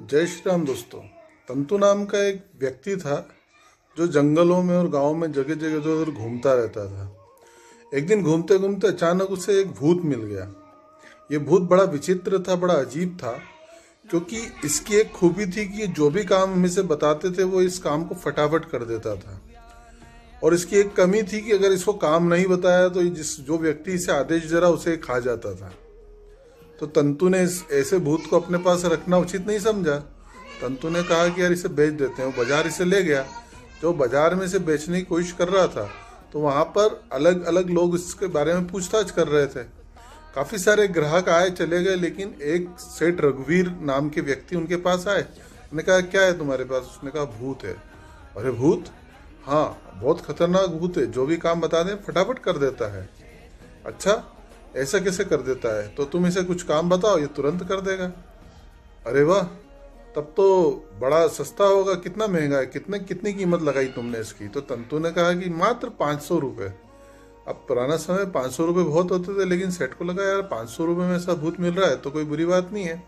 जय श्री राम दोस्तों। तंतु नाम का एक व्यक्ति था जो जंगलों में और गांवों में जगह जगह इधर उधर घूमता रहता था। एक दिन घूमते घूमते अचानक उसे एक भूत मिल गया। ये भूत बड़ा विचित्र था, बड़ा अजीब था, क्योंकि इसकी एक खूबी थी कि ये जो भी काम हमें से बताते थे वो इस काम को फटाफट कर देता था। और इसकी एक कमी थी कि अगर इसको काम नहीं बताया तो जो व्यक्ति इसे आदेश दे रहा उसे खा जाता था। तो तंतु ने इस ऐसे भूत को अपने पास रखना उचित नहीं समझा। तंतु ने कहा कि यार इसे बेच देते हैं। वो बाजार इसे ले गया। जो बाजार में इसे बेचने की कोशिश कर रहा था तो वहाँ पर अलग अलग लोग इसके बारे में पूछताछ कर रहे थे। काफ़ी सारे ग्राहक आए चले गए, लेकिन एक सेठ रघुवीर नाम के व्यक्ति उनके पास आए। उन्होंने कहा क्या है तुम्हारे पास? उसने कहा भूत है। अरे भूत? हाँ, बहुत खतरनाक भूत है, जो भी काम बता दें फटाफट कर देता है। अच्छा, ऐसा कैसे कर देता है? तो तुम इसे कुछ काम बताओ, ये तुरंत कर देगा। अरे वाह, तब तो बड़ा सस्ता होगा। कितना महंगा है? कितनी कीमत लगाई तुमने इसकी? तो तंतु ने कहा कि मात्र 500 रुपये। अब पुराना समय 500 रुपये बहुत होते थे, लेकिन सेठ को लगा यार 500 रुपये में ऐसा भूत मिल रहा है तो कोई बुरी बात नहीं है।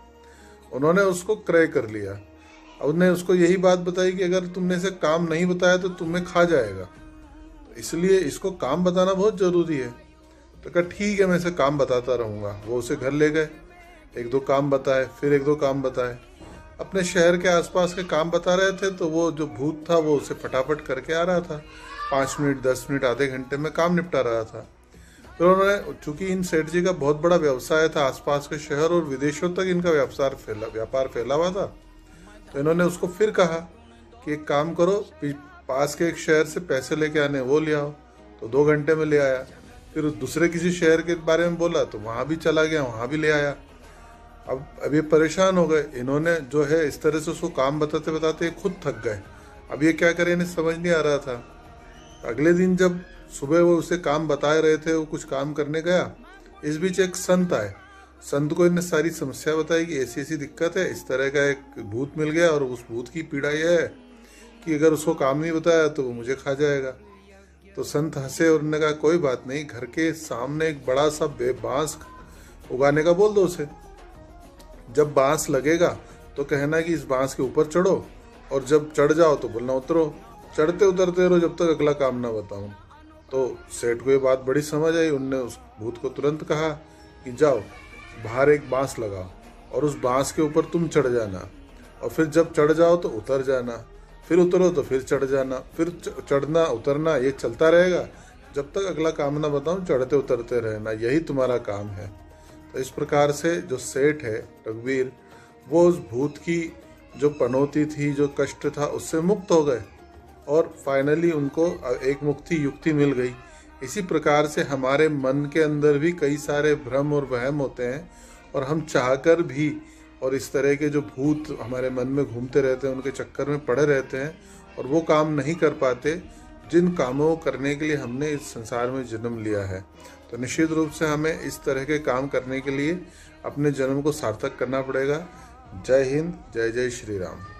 उन्होंने उसको क्रय कर लिया। अब उन्होंने उसको यही बात बताई कि अगर तुमने इसे काम नहीं बताया तो तुम्हें खा जाएगा, तो इसलिए इसको काम बताना बहुत ज़रूरी है। तो कहा ठीक है, मैं इसे काम बताता रहूँगा। वो उसे घर ले गए, एक दो काम बताए, फिर एक दो काम बताए। अपने शहर के आसपास के काम बता रहे थे तो वो जो भूत था वो उसे फटाफट करके आ रहा था। 5 मिनट, 10 मिनट, आधे घंटे में काम निपटा रहा था। फिर उन्होंने, चूंकि इन सेठ जी का बहुत बड़ा व्यवसाय था, आसपास के शहर और विदेशों तक इनका व्यापार फैला हुआ था, तो इन्होंने उसको फिर कहा कि एक काम करो, पास के एक शहर से पैसे लेके आने, वो ले आओ। तो 2 घंटे में ले आया। फिर दूसरे किसी शहर के बारे में बोला तो वहाँ भी चला गया, वहाँ भी ले आया। अब ये परेशान हो गए। इन्होंने जो है इस तरह से उसको काम बताते बताते खुद थक गए। अब ये क्या करें, इन्हें समझ नहीं आ रहा था। अगले दिन जब सुबह वो उसे काम बताए रहे थे, वो कुछ काम करने गया। इस बीच एक संत आए। संत को इन्हें सारी समस्या बताई कि ऐसी ऐसी दिक्कत है, इस तरह का एक भूत मिल गया और उस भूत की पीड़ा यह है कि अगर उसको काम नहीं बताया तो वो मुझे खा जाएगा। तो संत हंसे और उन्होंने कहा कोई बात नहीं, घर के सामने एक बड़ा सा बांस उगाने का बोल दो उसे। जब बांस लगेगा तो कहना कि इस बांस के ऊपर चढ़ो, और जब चढ़ जाओ तो बोलना उतरो। चढ़ते उतरते रहो जब तक अगला काम ना बताऊं। तो सेठ को ये बात बड़ी समझ आई। उनने उस भूत को तुरंत कहा कि जाओ बाहर एक बांस लगाओ और उस बांस के ऊपर तुम चढ़ जाना, और फिर जब चढ़ जाओ तो उतर जाना, फिर उतरो तो फिर चढ़ जाना, फिर चढ़ना उतरना, ये चलता रहेगा जब तक अगला काम ना बताऊं। चढ़ते उतरते रहना, यही तुम्हारा काम है। तो इस प्रकार से जो सेठ है रघुवीर, वो उस भूत की जो पनौती थी, जो कष्ट था, उससे मुक्त हो गए और फाइनली उनको एक मुक्ति युक्ति मिल गई। इसी प्रकार से हमारे मन के अंदर भी कई सारे भ्रम और वहम होते हैं, और हम चाहकर भी और इस तरह के जो भूत हमारे मन में घूमते रहते हैं, उनके चक्कर में पड़े रहते हैं और वो काम नहीं कर पाते जिन कामों को करने के लिए हमने इस संसार में जन्म लिया है। तो निश्चित रूप से हमें इस तरह के काम करने के लिए अपने जन्म को सार्थक करना पड़ेगा। जय हिंद, जय जय श्री राम।